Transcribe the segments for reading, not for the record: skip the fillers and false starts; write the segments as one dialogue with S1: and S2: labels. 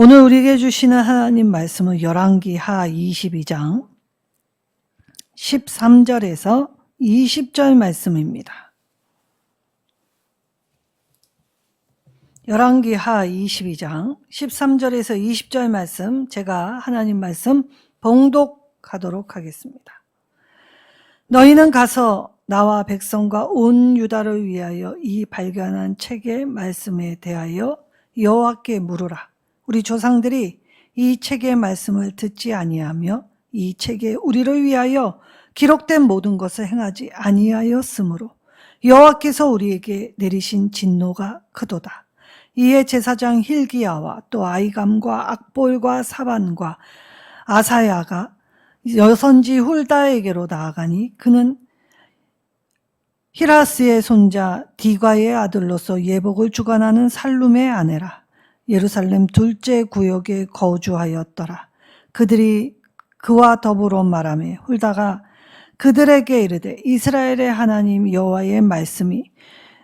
S1: 오늘 우리에게 주시는 하나님 말씀은 열왕기하 22장 13절에서 20절 말씀입니다. 열왕기하 22장 13절에서 20절 말씀, 제가 하나님 말씀 봉독하도록 하겠습니다. 너희는 가서 나와 백성과 온 유다를 위하여 이 발견한 책의 말씀에 대하여 여호와께 물으라. 우리 조상들이 이 책의 말씀을 듣지 아니하며 이 책에 우리를 위하여 기록된 모든 것을 행하지 아니하였으므로 여호와께서 우리에게 내리신 진노가 크도다. 이에 제사장 hil기야와 또 아히감과 악볼과 사반과 아사야가 여선지 훌다에게로 나아가니 그는 히라스의 손자 디과의 아들로서 예복을 주관하는 살룸의 아내라. 예루살렘 둘째 구역에 거주하였더라. 그들이 그와 더불어 말하며 훌다가 그들에게 이르되 이스라엘의 하나님 여호와의 말씀이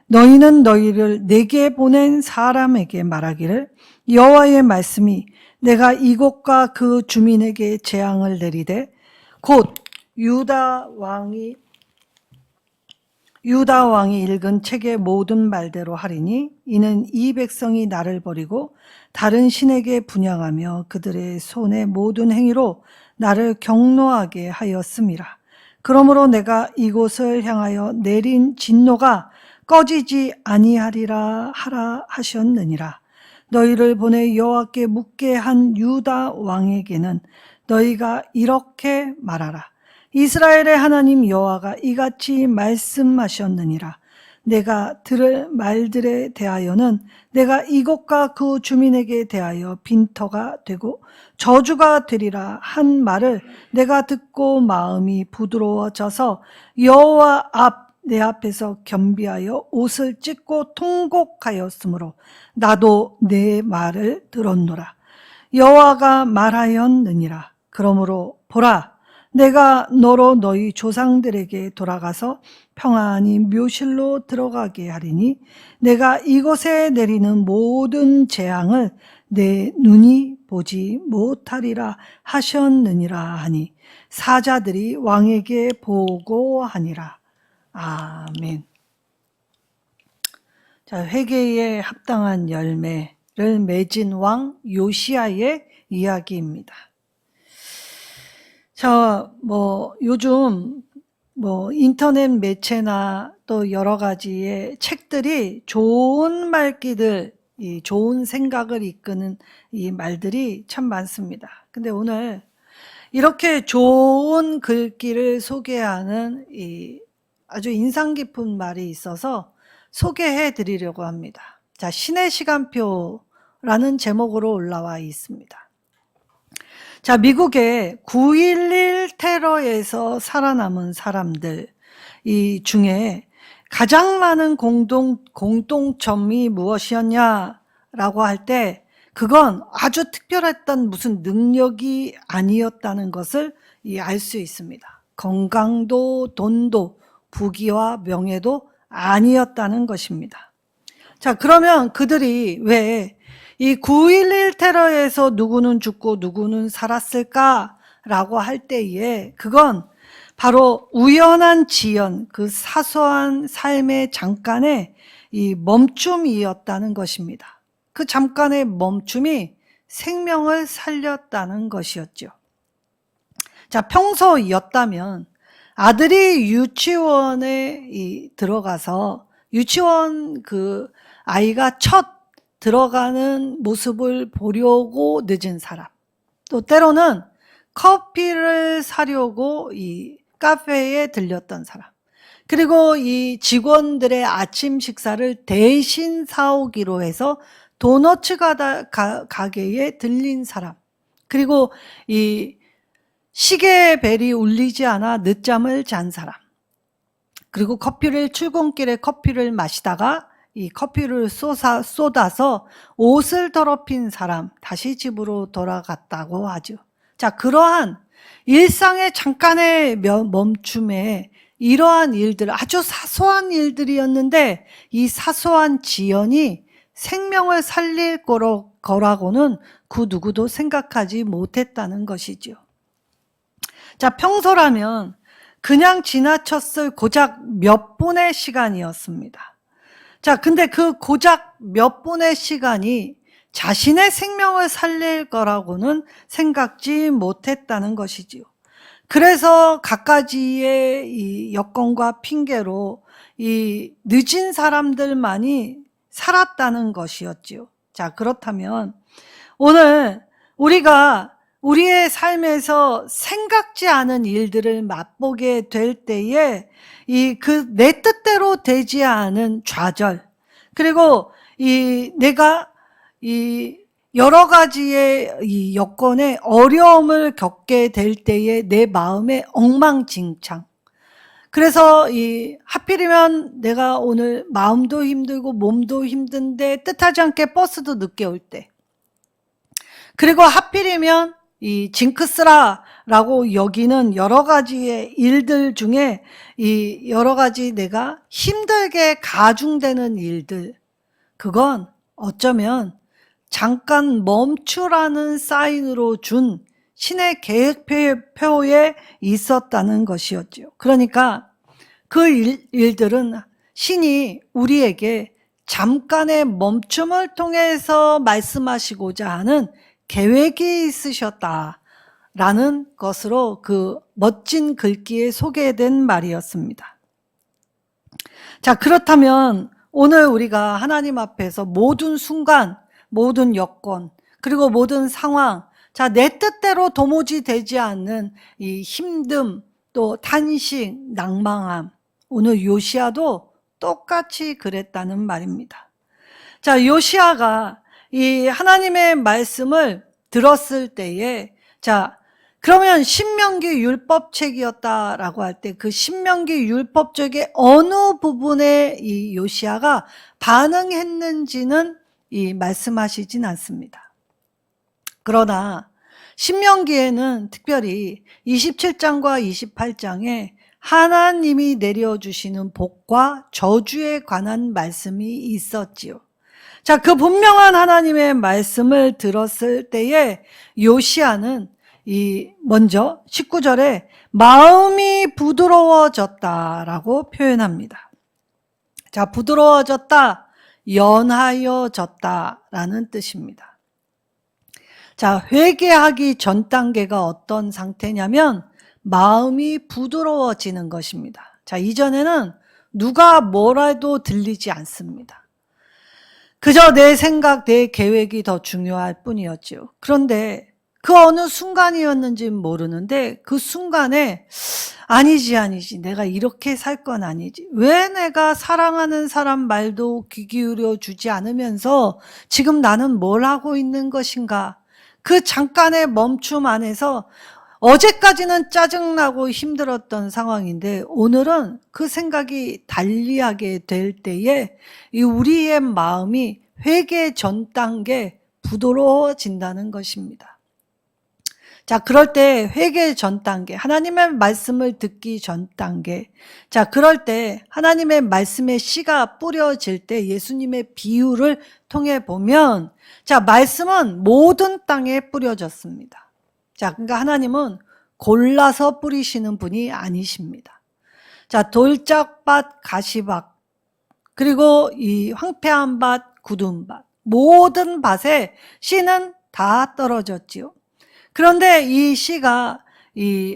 S1: 너희는 너희를 내게 보낸 사람에게 말하기를 여호와의 말씀이 내가 이곳과 그 주민에게 재앙을 내리되 곧 유다 왕이 읽은 책의 모든 말대로 하리니 이는 이 백성이 나를 버리고 다른 신에게 분향하며 그들의 손의 모든 행위로 나를 경노하게 하였음이라. 그러므로 내가 이곳을 향하여 내린 진노가 꺼지지 아니하리라 하라 하셨느니라. 너희를 보내 여호와께 묻게 한 유다 왕에게는 너희가 이렇게 말하라. 이스라엘의 하나님 여호와가 이같이 말씀하셨느니라. 내가 들을 말들에 대하여는 내가 이곳과 그 주민에게 대하여 빈터가 되고 저주가 되리라 한 말을 내가 듣고 마음이 부드러워져서 여호와 내 앞에서 겸비하여 옷을 찢고 통곡하였으므로 나도 내 말을 들었노라. 여호와가 말하였느니라. 그러므로 보라, 내가 너로 너희 조상들에게 돌아가서 평안히 묘실로 들어가게 하리니 내가 이곳에 내리는 모든 재앙을 내 눈이 보지 못하리라 하셨느니라 하니 사자들이 왕에게 보고하니라. 아멘. 자, 회개에 합당한 열매를 맺은 왕 요시야의 이야기입니다. 자, 요즘 인터넷 매체나 또 여러 가지의 책들이 좋은 말귀들, 이 좋은 생각을 이끄는 이 말들이 참 많습니다. 근데 오늘 이렇게 좋은 글귀를 소개하는 이 아주 인상 깊은 말이 있어서 소개해 드리려고 합니다. 자, 신의 시간표라는 제목으로 올라와 있습니다. 자, 미국의 9.11 테러에서 살아남은 사람들 이 중에 가장 많은 공통점이 무엇이었냐라고 할 때 그건 아주 특별했던 무슨 능력이 아니었다는 것을 알 수 있습니다. 건강도 돈도 부귀와 명예도 아니었다는 것입니다. 자, 그러면 그들이 왜 이 9.11 테러에서 누구는 죽고 누구는 살았을까라고 할 때에 그건 바로 우연한 지연, 그 사소한 삶의 잠깐의 이 멈춤이었다는 것입니다. 그 잠깐의 멈춤이 생명을 살렸다는 것이었죠. 자, 평소였다면 아들이 유치원에 들어가서 유치원 그 아이가 첫 들어가는 모습을 보려고 늦은 사람, 또 때로는 커피를 사려고 이 카페에 들렸던 사람, 그리고 이 직원들의 아침 식사를 대신 사오기로 해서 도너츠 가게에 들린 사람, 그리고 이 시계벨이 울리지 않아 늦잠을 잔 사람, 그리고 출근길에 커피를 마시다가 이 커피를 쏟아서 옷을 더럽힌 사람, 다시 집으로 돌아갔다고 하죠. 자, 그러한 일상의 잠깐의 멈춤에 이러한 일들, 아주 사소한 일들이었는데 이 사소한 지연이 생명을 살릴 거라고는 그 누구도 생각하지 못했다는 것이죠. 자, 평소라면 그냥 지나쳤을 고작 몇 분의 시간이었습니다. 자, 근데 그 고작 몇 분의 시간이 자신의 생명을 살릴 거라고는 생각지 못했다는 것이지요. 그래서 갖가지의 이 여건과 핑계로 이 늦은 사람들만이 살았다는 것이었지요. 자, 그렇다면 오늘 우리가 우리의 삶에서 생각지 않은 일들을 맛보게 될 때에 내 뜻대로 되지 않은 좌절, 그리고 내가 여러 가지의 이 여건에 어려움을 겪게 될 때에 내 마음의 엉망진창. 그래서 하필이면 내가 오늘 마음도 힘들고 몸도 힘든데 뜻하지 않게 버스도 늦게 올 때, 그리고 하필이면 이 징크스라라고 여기는 여러 가지의 일들 중에 여러 가지 내가 힘들게 가중되는 일들, 그건 어쩌면 잠깐 멈추라는 사인으로 준 신의 계획표에 있었다는 것이었죠. 그러니까 그 일들은 신이 우리에게 잠깐의 멈춤을 통해서 말씀하시고자 하는 계획이 있으셨다라는 것으로 그 멋진 글귀에 소개된 말이었습니다. 자, 그렇다면 오늘 우리가 하나님 앞에서 모든 순간, 모든 여건, 그리고 모든 상황, 자, 내 뜻대로 도무지 되지 않는 이 힘듦, 또 탄식, 낭망함, 오늘 요시야도 똑같이 그랬다는 말입니다. 자, 요시야가 이 하나님의 말씀을 들었을 때에, 자, 그러면 신명기 율법책이었다라고 할 때 그 신명기 율법책의 어느 부분에 이 요시야가 반응했는지는 말씀하시진 않습니다. 그러나 신명기에는 특별히 27장과 28장에 하나님이 내려주시는 복과 저주에 관한 말씀이 있었지요. 자, 그 분명한 하나님의 말씀을 들었을 때에 요시야는 먼저 19절에 마음이 부드러워졌다라고 표현합니다. 자, 부드러워졌다, 연하여졌다라는 뜻입니다. 자, 회개하기 전 단계가 어떤 상태냐면 마음이 부드러워지는 것입니다. 자, 이전에는 누가 뭐라도 들리지 않습니다. 그저 내 생각, 내 계획이 더 중요할 뿐이었죠. 그런데 그 어느 순간이었는지 모르는데 그 순간에 아니지 내가 이렇게 살 건 아니지, 왜 내가 사랑하는 사람 말도 귀 기울여 주지 않으면서 지금 나는 뭘 하고 있는 것인가, 그 잠깐의 멈춤 안에서 어제까지는 짜증나고 힘들었던 상황인데 오늘은 그 생각이 달리하게 될 때에 우리의 마음이 회개 전 단계 부드러워진다는 것입니다. 자, 그럴 때 회개 전 단계, 하나님의 말씀을 듣기 전 단계, 자, 그럴 때 하나님의 말씀의 씨가 뿌려질 때 예수님의 비유를 통해 보면, 자, 말씀은 모든 땅에 뿌려졌습니다. 자, 그러니까 하나님은 골라서 뿌리시는 분이 아니십니다. 자, 돌짝밭, 가시밭, 그리고 이 황폐한 밭, 굳은 밭, 모든 밭에 씨는 다 떨어졌지요. 그런데 이 씨가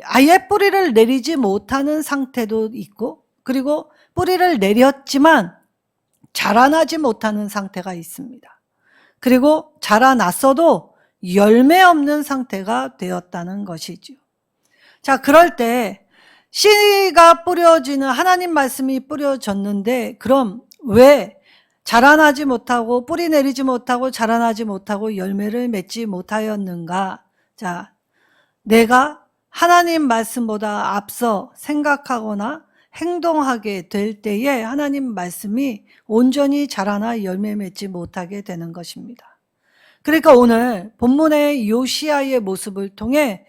S1: 아예 뿌리를 내리지 못하는 상태도 있고, 그리고 뿌리를 내렸지만 자라나지 못하는 상태가 있습니다. 그리고 자라났어도 열매 없는 상태가 되었다는 것이죠. 자, 그럴 때 씨가 뿌려지는, 하나님 말씀이 뿌려졌는데 그럼 왜 자라나지 못하고 뿌리 내리지 못하고 자라나지 못하고 열매를 맺지 못하였는가? 자, 내가 하나님 말씀보다 앞서 생각하거나 행동하게 될 때에 하나님 말씀이 온전히 자라나 열매 맺지 못하게 되는 것입니다. 그러니까 오늘 본문의 요시야의 모습을 통해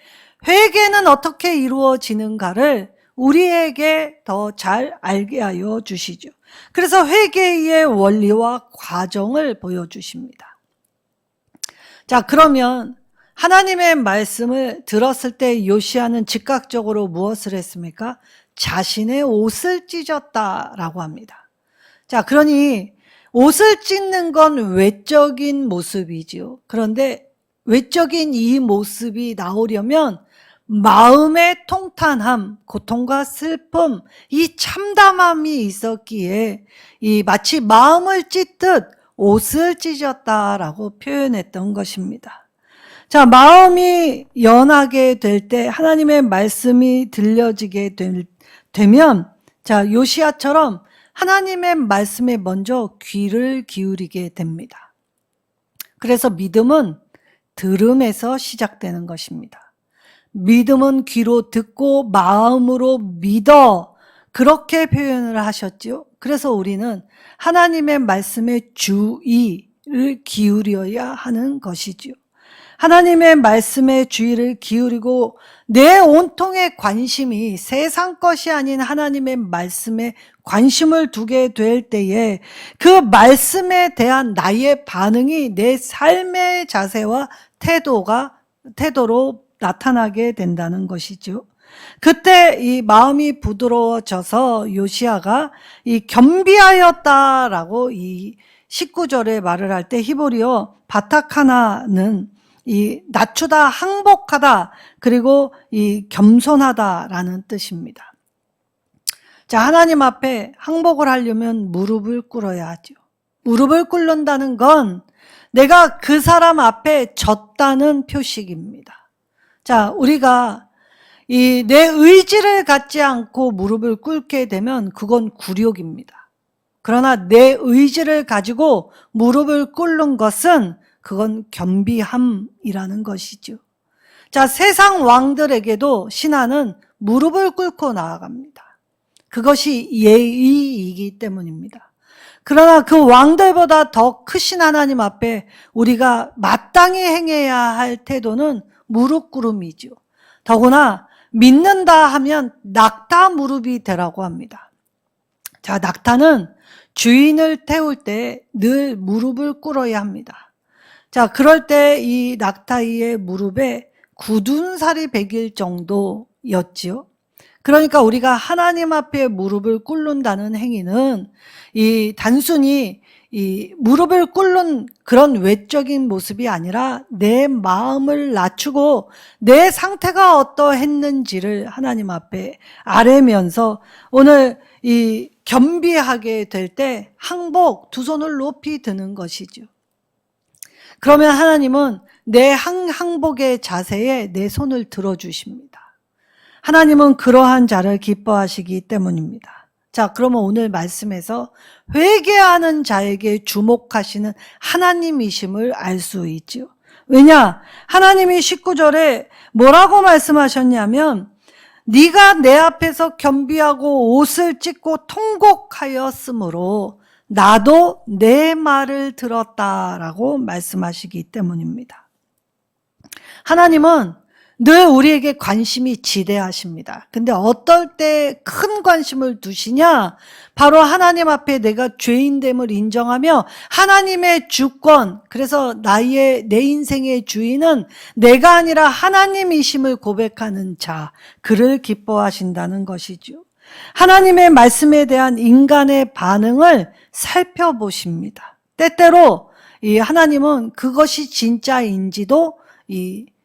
S1: 회개는 어떻게 이루어지는가를 우리에게 더 잘 알게 하여 주시죠. 그래서 회개의 원리와 과정을 보여주십니다. 자, 그러면 하나님의 말씀을 들었을 때 요시야는 즉각적으로 무엇을 했습니까? 자신의 옷을 찢었다라고 합니다. 자, 그러니 옷을 찢는 건 외적인 모습이지요. 그런데 외적인 이 모습이 나오려면 마음의 통탄함, 고통과 슬픔, 이 참담함이 있었기에 이 마치 마음을 찢듯 옷을 찢었다라고 표현했던 것입니다. 자, 마음이 연하게 될 때 하나님의 말씀이 들려지게 되면 자, 요시야처럼 하나님의 말씀에 먼저 귀를 기울이게 됩니다. 그래서 믿음은 들음에서 시작되는 것입니다. 믿음은 귀로 듣고 마음으로 믿어, 그렇게 표현을 하셨죠. 그래서 우리는 하나님의 말씀에 주의를 기울여야 하는 것이죠. 하나님의 말씀에 주의를 기울이고 내 온통의 관심이 세상 것이 아닌 하나님의 말씀에 관심을 두게 될 때에 그 말씀에 대한 나의 반응이 내 삶의 자세와 태도로 나타나게 된다는 것이죠. 그때 이 마음이 부드러워져서 요시야가 이 겸비하였다라고 이 19절에 말을 할 때 히브리어 바타카나는 이 낮추다, 항복하다, 그리고 이 겸손하다라는 뜻입니다. 자, 하나님 앞에 항복을 하려면 무릎을 꿇어야 하죠. 무릎을 꿇는다는 건 내가 그 사람 앞에 졌다는 표식입니다. 자, 우리가 이 내 의지를 갖지 않고 무릎을 꿇게 되면 그건 굴욕입니다. 그러나 내 의지를 가지고 무릎을 꿇는 것은 그건 겸비함이라는 것이죠. 자, 세상 왕들에게도 신하는 무릎을 꿇고 나아갑니다. 그것이 예의이기 때문입니다. 그러나 그 왕들보다 더 크신 하나님 앞에 우리가 마땅히 행해야 할 태도는 무릎 꿇음이죠. 더구나 믿는다 하면 낙타 무릎이 되라고 합니다. 자, 낙타는 주인을 태울 때 늘 무릎을 꿇어야 합니다. 자, 그럴 때 이 낙타의 무릎에 굳은 살이 배길 정도였지요. 그러니까 우리가 하나님 앞에 무릎을 꿇는다는 행위는 이 단순히 이 무릎을 꿇는 그런 외적인 모습이 아니라 내 마음을 낮추고 내 상태가 어떠했는지를 하나님 앞에 아뢰면서 오늘 이 겸비하게 될 때 항복, 두 손을 높이 드는 것이죠. 그러면 하나님은 내 항복의 자세에 내 손을 들어주십니다. 하나님은 그러한 자를 기뻐하시기 때문입니다. 자, 그러면 오늘 말씀에서 회개하는 자에게 주목하시는 하나님이심을 알 수 있죠. 왜냐? 하나님이 19절에 뭐라고 말씀하셨냐면 네가 내 앞에서 겸비하고 옷을 찢고 통곡하였으므로 나도 내 말을 들었다라고 말씀하시기 때문입니다. 하나님은 늘 우리에게 관심이 지대하십니다. 근데 어떨 때 큰 관심을 두시냐? 바로 하나님 앞에 내가 죄인됨을 인정하며 하나님의 주권, 그래서 내 인생의 주인은 내가 아니라 하나님이심을 고백하는 자, 그를 기뻐하신다는 것이죠. 하나님의 말씀에 대한 인간의 반응을 살펴보십니다. 때때로 이 하나님은 그것이 진짜인지도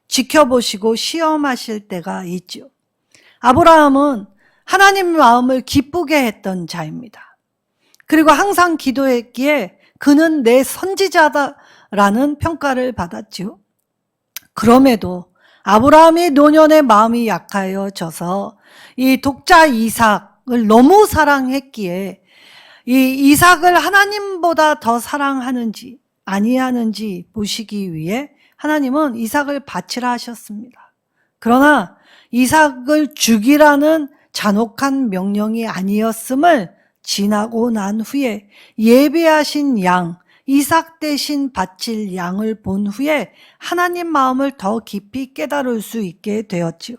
S1: 지켜보시고 시험하실 때가 있죠. 아브라함은 하나님의 마음을 기쁘게 했던 자입니다. 그리고 항상 기도했기에 그는 내 선지자다라는 평가를 받았죠. 그럼에도 아브라함이 노년의 마음이 약하여져서 이 독자 이삭을 너무 사랑했기에 이 이삭을 하나님보다 더 사랑하는지 아니하는지 보시기 위해 하나님은 이삭을 바치라 하셨습니다. 그러나 이삭을 죽이라는 잔혹한 명령이 아니었음을 지나고 난 후에 예배하신 양, 이삭 대신 바칠 양을 본 후에 하나님 마음을 더 깊이 깨달을 수 있게 되었지요.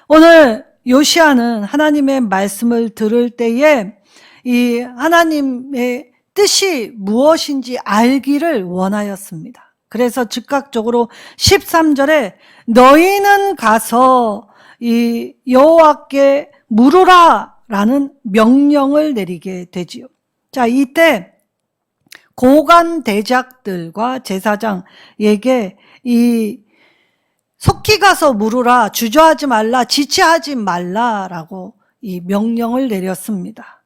S1: 오늘 요시야는 하나님의 말씀을 들을 때에 이 하나님의 뜻이 무엇인지 알기를 원하였습니다. 그래서 즉각적으로 13절에 너희는 가서 이 여호와께 물으라 라는 명령을 내리게 되지요. 자, 이때 고관 대작들과 제사장에게 이 속히 가서 물으라, 주저하지 말라, 지체하지 말라라고 이 명령을 내렸습니다.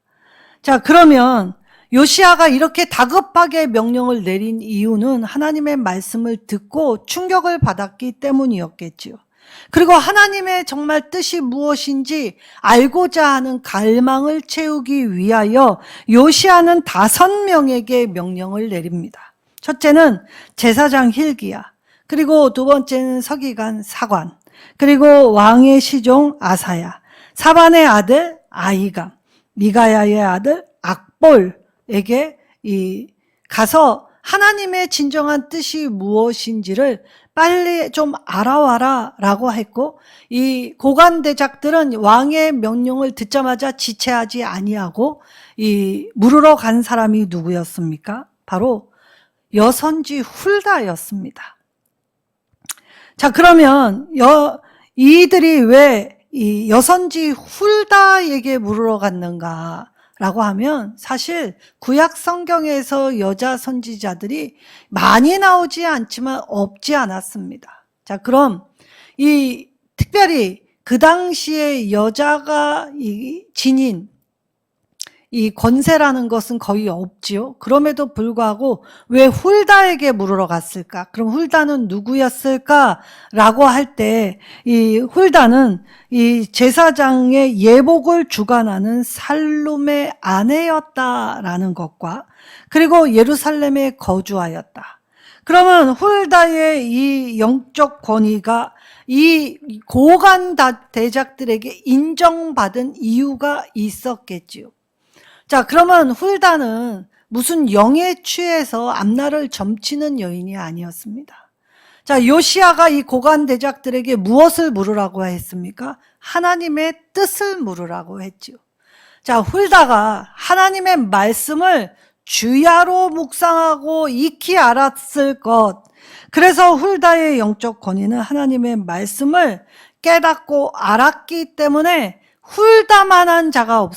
S1: 자, 그러면 요시야가 이렇게 다급하게 명령을 내린 이유는 하나님의 말씀을 듣고 충격을 받았기 때문이었겠지요. 그리고 하나님의 정말 뜻이 무엇인지 알고자 하는 갈망을 채우기 위하여 요시야는 5명에게 명령을 내립니다. 첫째는 제사장 hil기야, 그리고 두 번째는 서기관 사관, 그리고 왕의 시종 아사야, 사반의 아들 아히감, 미가야의 아들 악볼에게 가서 하나님의 진정한 뜻이 무엇인지를 빨리 좀 알아와라 라고 했고, 이 고관대작들은 왕의 명령을 듣자마자 지체하지 아니하고 물으러 간 사람이 누구였습니까? 바로 여선지 훌다였습니다. 자, 그러면 이들이 왜 이 여선지 훌다에게 물으러 갔는가 라고 하면, 사실 구약 성경에서 여자 선지자들이 많이 나오지 않지만 없지 않았습니다. 자, 그럼 특별히 그 당시에 여자가 지닌 이 권세라는 것은 거의 없지요. 그럼에도 불구하고 왜 훌다에게 물으러 갔을까? 그럼 훌다는 누구였을까라고 할 때 이 훌다는 이 제사장의 예복을 주관하는 살룸의 아내였다라는 것과, 그리고 예루살렘에 거주하였다. 그러면 훌다의 이 영적 권위가 이 고관 대작들에게 인정받은 이유가 있었겠지요. 자, 그러면 훌다는 무슨 영에 취해서 앞날을 점치는 여인이 아니었습니다. 자, 요시야가 이 고관 대작들에게 무엇을 물으라고 했습니까? 하나님의 뜻을 물으라고 했죠. 자, 훌다가 하나님의 말씀을 주야로 묵상하고 익히 알았을 것. 그래서 훌다의 영적 권위는 하나님의 말씀을 깨닫고 알았기 때문에 훌다만한 자가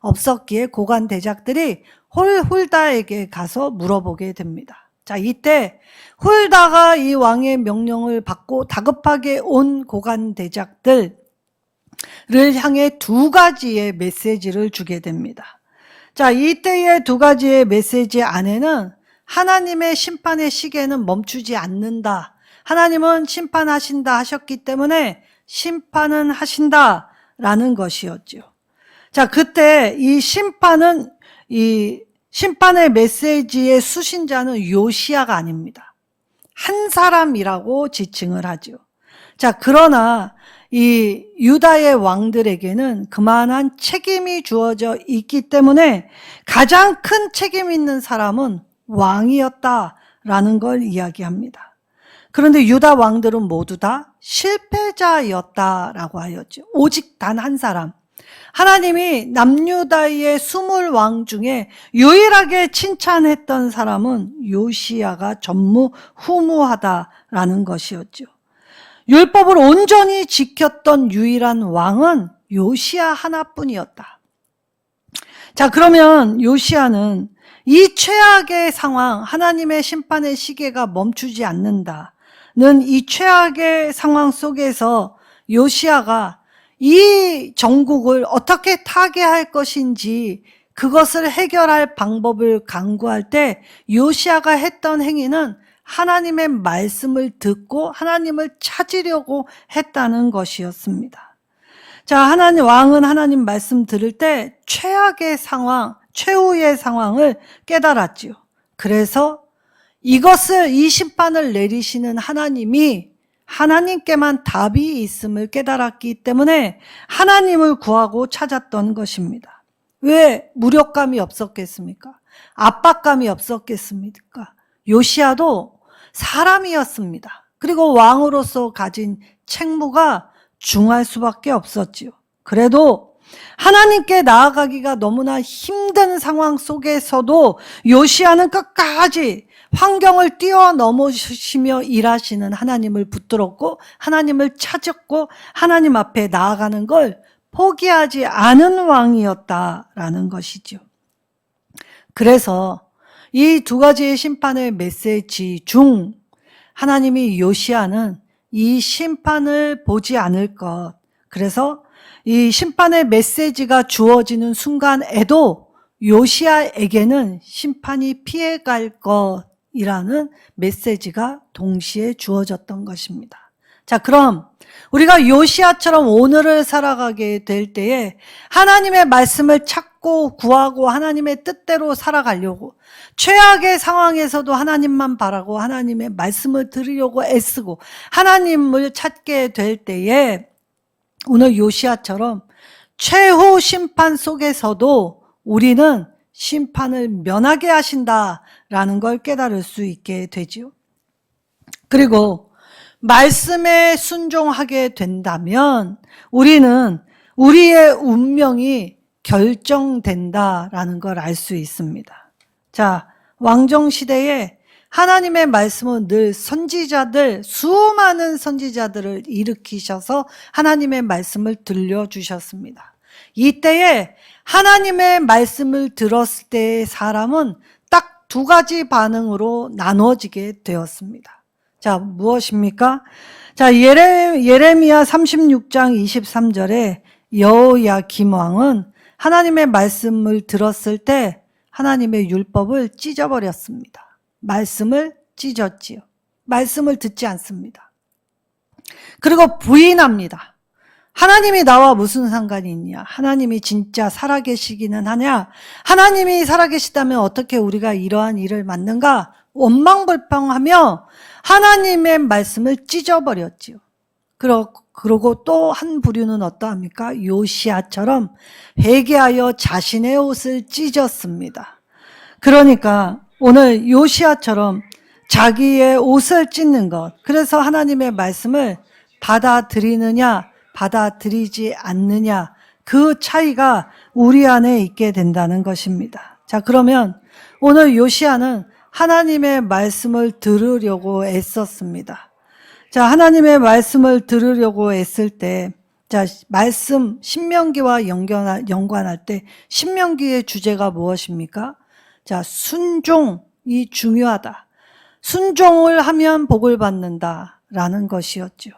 S1: 없었기에 고관 대작들이 훌다에게 가서 물어보게 됩니다. 자, 이때 훌다가 이 왕의 명령을 받고 다급하게 온 고관 대작들을 향해 2가지의 메시지를 주게 됩니다. 자, 이때의 2가지의 메시지 안에는 하나님의 심판의 시계는 멈추지 않는다. 하나님은 심판하신다 하셨기 때문에 심판은 하신다라는 것이었죠. 자, 그때 이 심판의 메시지의 수신자는 요시야가 아닙니다. 한 사람이라고 지칭을 하죠. 자, 그러나 이 유다의 왕들에게는 그만한 책임이 주어져 있기 때문에 가장 큰 책임 있는 사람은 왕이었다라는 걸 이야기합니다. 그런데 유다 왕들은 모두 다 실패자였다라고 하였죠. 오직 단 한 사람. 하나님이 남유다의 20왕 중에 유일하게 칭찬했던 사람은 요시야가 전무후무하다라는 것이었죠. 율법을 온전히 지켰던 유일한 왕은 요시야 하나뿐이었다. 자, 그러면 요시야는 이 최악의 상황, 하나님의 심판의 시계가 멈추지 않는다는 이 최악의 상황 속에서 요시야가 이 정국을 어떻게 타개할 것인지 그것을 해결할 방법을 강구할 때 요시야가 했던 행위는 하나님의 말씀을 듣고 하나님을 찾으려고 했다는 것이었습니다. 자, 왕은 하나님 말씀 들을 때 최악의 상황, 최후의 상황을 깨달았지요. 그래서 이 심판을 내리시는 하나님께만 답이 있음을 깨달았기 때문에 하나님을 구하고 찾았던 것입니다. 왜 무력감이 없었겠습니까? 압박감이 없었겠습니까? 요시야도 사람이었습니다. 그리고 왕으로서 가진 책무가 중할 수밖에 없었지요. 그래도 하나님께 나아가기가 너무나 힘든 상황 속에서도 요시야는 끝까지 환경을 뛰어넘으시며 일하시는 하나님을 붙들었고 하나님을 찾았고 하나님 앞에 나아가는 걸 포기하지 않은 왕이었다라는 것이죠. 그래서 이 두 가지의 심판의 메시지 중 하나님이 요시야는 이 심판을 보지 않을 것, 그래서 이 심판의 메시지가 주어지는 순간에도 요시야에게는 심판이 피해갈 것이라는 메시지가 동시에 주어졌던 것입니다. 자, 그럼 우리가 요시야처럼 오늘을 살아가게 될 때에 하나님의 말씀을 찾고 구하고 하나님의 뜻대로 살아가려고, 최악의 상황에서도 하나님만 바라고 하나님의 말씀을 들으려고 애쓰고 하나님을 찾게 될 때에 오늘 요시야처럼 최후 심판 속에서도 우리는 심판을 면하게 하신다라는 걸 깨달을 수 있게 되지요. 그리고 말씀에 순종하게 된다면 우리는 우리의 운명이 결정된다라는 걸 알 수 있습니다. 자, 왕정시대에 하나님의 말씀은 늘 선지자들, 수많은 선지자들을 일으키셔서 하나님의 말씀을 들려주셨습니다. 이때에 하나님의 말씀을 들었을 때의 사람은 딱 두 가지 반응으로 나눠지게 되었습니다. 자, 무엇입니까? 자, 예레미야 36장 23절에 여호야김 왕은 하나님의 말씀을 들었을 때 하나님의 율법을 찢어버렸습니다. 말씀을 찢었지요. 말씀을 듣지 않습니다. 그리고 부인합니다. 하나님이 나와 무슨 상관이 있냐? 하나님이 진짜 살아계시기는 하냐? 하나님이 살아계시다면 어떻게 우리가 이러한 일을 맡는가? 원망불평하며 하나님의 말씀을 찢어버렸지요. 그러고 또 한 부류는 어떠합니까? 요시야처럼 회개하여 자신의 옷을 찢었습니다. 그러니까 오늘 요시야처럼 자기의 옷을 찢는 것, 그래서 하나님의 말씀을 받아들이느냐 받아들이지 않느냐, 그 차이가 우리 안에 있게 된다는 것입니다. 자, 그러면 오늘 요시야는 하나님의 말씀을 들으려고 애썼습니다. 자, 하나님의 말씀을 들으려고 애쓸 때, 자, 말씀 신명기와 연관할 때 신명기의 주제가 무엇입니까? 자, 순종이 중요하다. 순종을 하면 복을 받는다라는 것이었죠.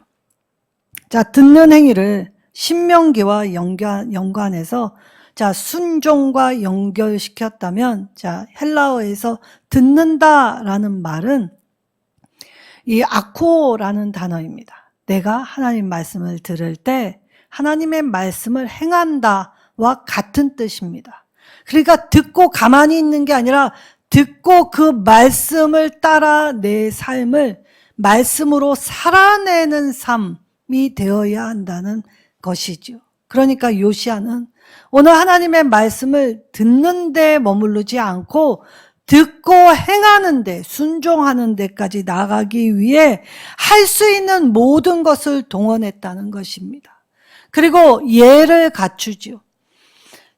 S1: 자, 듣는 행위를 신명기와 연관해서 자, 순종과 연결시켰다면, 자, 헬라어에서 듣는다라는 말은 이 아코라는 단어입니다. 내가 하나님 말씀을 들을 때 하나님의 말씀을 행한다와 같은 뜻입니다. 그러니까 듣고 가만히 있는 게 아니라 듣고 그 말씀을 따라 내 삶을 말씀으로 살아내는 삶이 되어야 한다는 것이죠. 그러니까 요시야는 오늘 하나님의 말씀을 듣는 데 머무르지 않고 듣고 행하는 데, 순종하는 데까지 나가기 위해 할 수 있는 모든 것을 동원했다는 것입니다. 그리고 예를 갖추죠.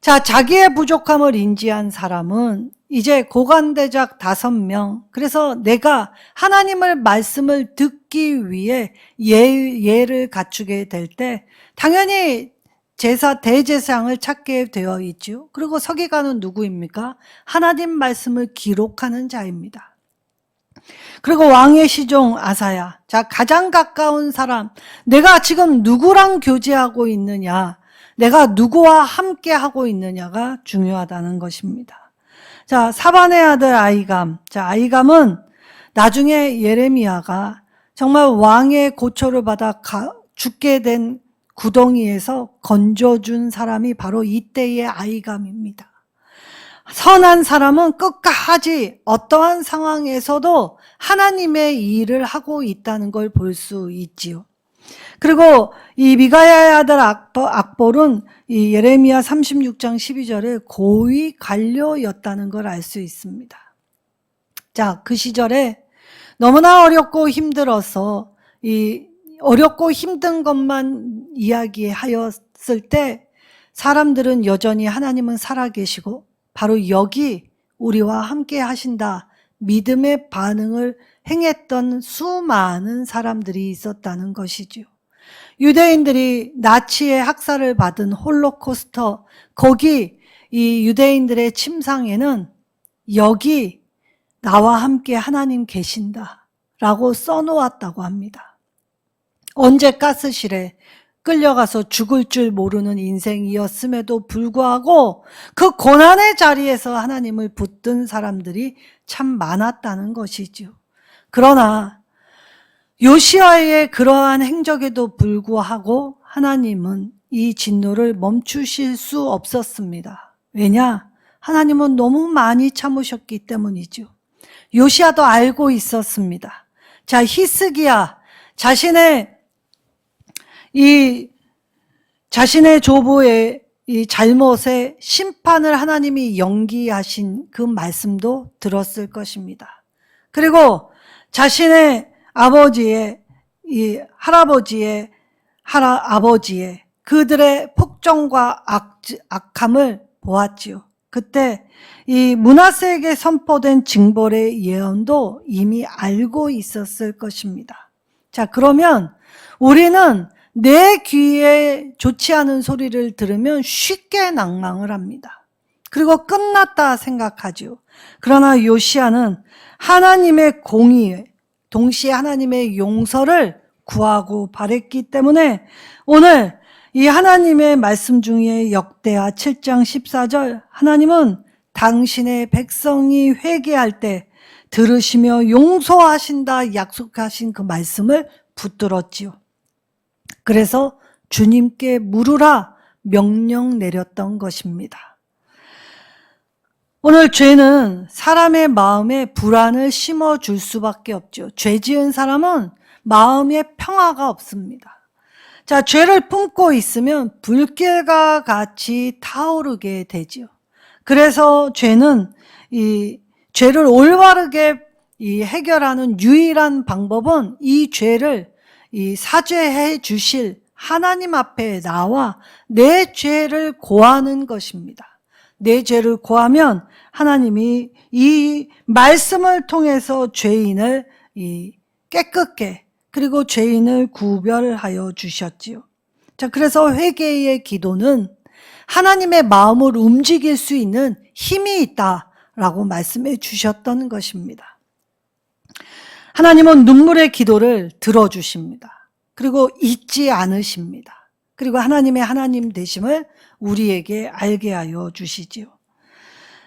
S1: 자, 자기의 부족함을 인지한 사람은 이제 고관대작 5명, 그래서 내가 하나님의 말씀을 듣기 위해 예를 갖추게 될 때 당연히 대제사장을 찾게 되어 있죠. 그리고 서기관은 누구입니까? 하나님 말씀을 기록하는 자입니다. 그리고 왕의 시종 아사야, 자, 가장 가까운 사람, 내가 지금 누구랑 교제하고 있느냐, 내가 누구와 함께 하고 있느냐가 중요하다는 것입니다. 자, 사반의 아들 아이감, 자, 아이감은 나중에 예레미야가 정말 왕의 고초를 받아 죽게 된 구덩이에서 건져준 사람이 바로 이때의 아이감입니다. 선한 사람은 끝까지 어떠한 상황에서도 하나님의 일을 하고 있다는 걸 볼 수 있지요. 그리고 이 미가야의 아들 악볼은 이 예레미야 36장 12절에 고위 관료였다는 걸 알 수 있습니다. 자, 그 시절에 너무나 어렵고 힘들어서 어렵고 힘든 것만 이야기하였을 때 사람들은 여전히 하나님은 살아계시고 바로 여기 우리와 함께 하신다, 믿음의 반응을 행했던 수많은 사람들이 있었다는 것이지요. 유대인들이 나치의 학살을 받은 홀로코스터, 거기 이 유대인들의 침상에는 여기 나와 함께 하나님 계신다 라고 써놓았다고 합니다. 언제 가스실에 끌려가서 죽을 줄 모르는 인생이었음에도 불구하고 그 고난의 자리에서 하나님을 붙든 사람들이 참 많았다는 것이죠. 그러나 요시아의 그러한 행적에도 불구하고 하나님은 이 진노를 멈추실 수 없었습니다. 왜냐? 하나님은 너무 많이 참으셨기 때문이죠. 요시아도 알고 있었습니다. 자, 히스기야 자신의 조부의 이 잘못의 심판을 하나님이 연기하신 그 말씀도 들었을 것입니다. 그리고 자신의 아버지의 아버지의 그들의 폭정과 악함을 보았지요. 그때 이 므낫세에게 선포된 징벌의 예언도 이미 알고 있었을 것입니다. 자, 그러면 우리는 내 귀에 좋지 않은 소리를 들으면 쉽게 낭망을 합니다. 그리고 끝났다 생각하죠. 그러나 요시야는 하나님의 공의, 동시에 하나님의 용서를 구하고 바랬기 때문에 오늘 이 하나님의 말씀 중에 역대하 7장 14절, 하나님은 당신의 백성이 회개할 때 들으시며 용서하신다 약속하신 그 말씀을 붙들었지요. 그래서 주님께 물으라 명령 내렸던 것입니다. 오늘 죄는 사람의 마음에 불안을 심어줄 수밖에 없죠. 죄 지은 사람은 마음에 평화가 없습니다. 자, 죄를 품고 있으면 불길과 같이 타오르게 되죠. 그래서 죄는 이 죄를 올바르게 해결하는 유일한 방법은 이 죄를 사죄해 주실 하나님 앞에 나와 내 죄를 고하는 것입니다. 내 죄를 고하면 하나님이 이 말씀을 통해서 죄인을 깨끗게 그리고 죄인을 구별하여 주셨지요. 자, 그래서 회개의 기도는 하나님의 마음을 움직일 수 있는 힘이 있다라고 말씀해 주셨던 것입니다. 하나님은 눈물의 기도를 들어주십니다. 그리고 잊지 않으십니다. 그리고 하나님의 하나님 되심을 우리에게 알게 하여 주시지요.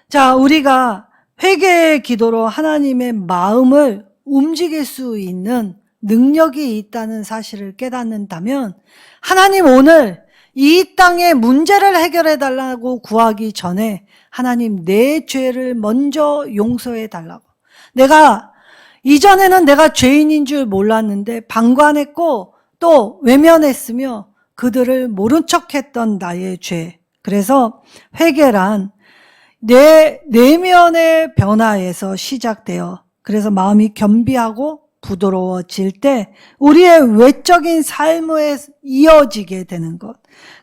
S1: 자, 우리가 회개의 기도로 하나님의 마음을 움직일 수 있는 능력이 있다는 사실을 깨닫는다면 하나님 오늘 이 땅의 문제를 해결해 달라고 구하기 전에 하나님 내 죄를 먼저 용서해 달라고. 이전에는 내가 죄인인 줄 몰랐는데 방관했고 또 외면했으며 그들을 모른 척했던 나의 죄. 그래서 회개란 내 내면의 변화에서 시작되어 그래서 마음이 겸비하고 부드러워질 때 우리의 외적인 삶에 이어지게 되는 것.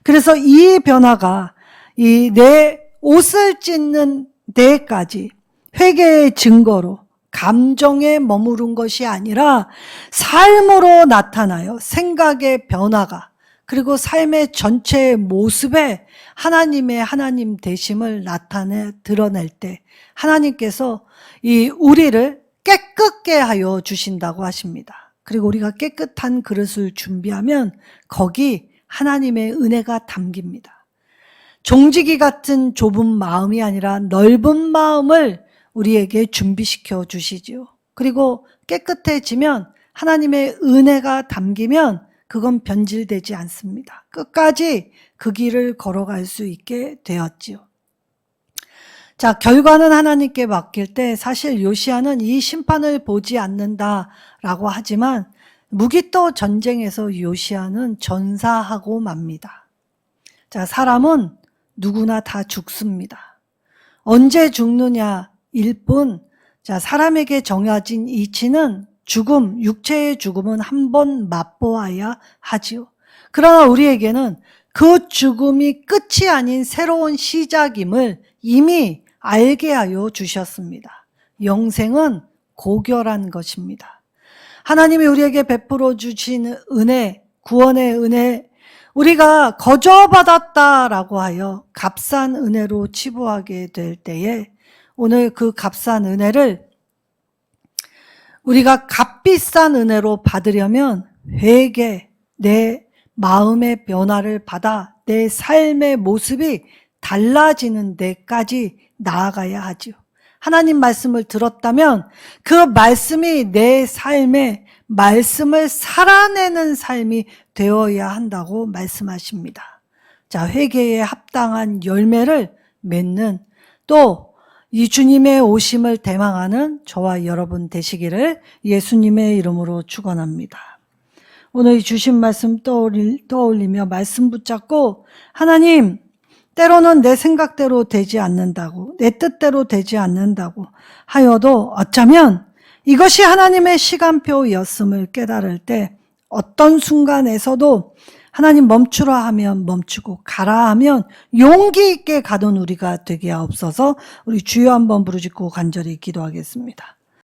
S1: 그래서 이 변화가 내 옷을 찢는 데까지 회개의 증거로 감정에 머무른 것이 아니라 삶으로 나타나요. 생각의 변화가. 그리고 삶의 전체의 모습에 하나님의 하나님 되심을 드러낼 때 하나님께서 우리를 깨끗게 하여 주신다고 하십니다. 그리고 우리가 깨끗한 그릇을 준비하면 거기 하나님의 은혜가 담깁니다. 종지기 같은 좁은 마음이 아니라 넓은 마음을 우리에게 준비시켜 주시지요. 그리고 깨끗해지면 하나님의 은혜가 담기면 그건 변질되지 않습니다. 끝까지 그 길을 걸어갈 수 있게 되었지요. 자, 결과는 하나님께 맡길 때 사실 요시야는 이 심판을 보지 않는다라고 하지만 무기또 전쟁에서 요시야는 전사하고 맙니다. 자, 사람은 누구나 다 죽습니다. 언제 죽느냐일 뿐, 자, 사람에게 정해진 이치는 죽음, 육체의 죽음은 한 번 맛보아야 하지요. 그러나 우리에게는 그 죽음이 끝이 아닌 새로운 시작임을 이미 알게 하여 주셨습니다. 영생은 고결한 것입니다. 하나님이 우리에게 베풀어 주신 은혜, 구원의 은혜, 우리가 거저받았다라고 하여 값싼 은혜로 치부하게 될 때에 오늘 그 값싼 은혜를 우리가 값비싼 은혜로 받으려면 회개, 내 마음의 변화를 받아 내 삶의 모습이 달라지는 데까지 나아가야 하지요. 하나님 말씀을 들었다면 그 말씀이 내 삶에 말씀을 살아내는 삶이 되어야 한다고 말씀하십니다. 자, 회개에 합당한 열매를 맺는 또 이 주님의 오심을 대망하는 저와 여러분 되시기를 예수님의 이름으로 축원합니다. 오늘 주신 말씀 떠올리며 말씀 붙잡고 하나님, 때로는 내 생각대로 되지 않는다고, 내 뜻대로 되지 않는다고 하여도 어쩌면 이것이 하나님의 시간표였음을 깨달을 때 어떤 순간에서도 하나님 멈추라 하면 멈추고 가라 하면 용기 있게 가던 우리가 되게 하옵소서. 우리 주여 한번 부르짖고 간절히 기도하겠습니다.